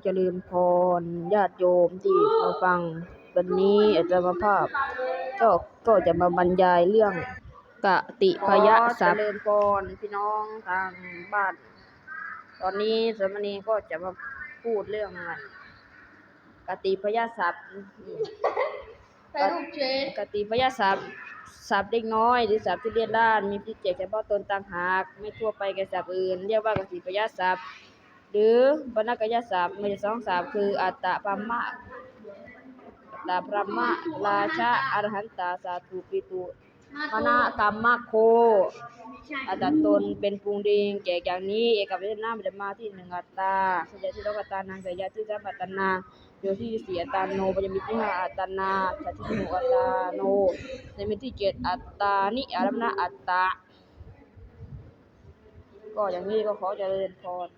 เจริญพรญาติโยมที่มาฟังวันนี้อาตมาภาพก็จะมาบรรยายเรื่องกติพยศัพท์เจริญพรพี่น้องทางบ้านตอนนี้สามเณรก็จะมาพูดเรื่องกติพยศัพท์กติพยศัพท์ศัพท์เล็กน้อยหรือศัพท์ที่เรียนด้านมีพิเศษเฉพาะตนต่างหากไม่ทั่วไปแก่ศัพท์อื่นเรียกว่ากติพยศัพท์หรือวรรณกยศัพท์มีสองศัพท์คืออัตตพรหมราชะอรหันตาสาธุปิตุมนะกัมมะโคอัตตตนเป็นปรุงดิงแก่อย่างนี้เอกวิชนามันจะมาที่หนึ่งอัตตาสยที่โลกตานังสยที่สัมปัตตนาโยที่สี่อัตตาโนปัญญมิที่ห้าอัตตานาสัจที่หกอัตตาโนในมิที่เจ็ดอัตตานิอารมณอัตตาก็อย่างนี้ก็ขอเจริญพร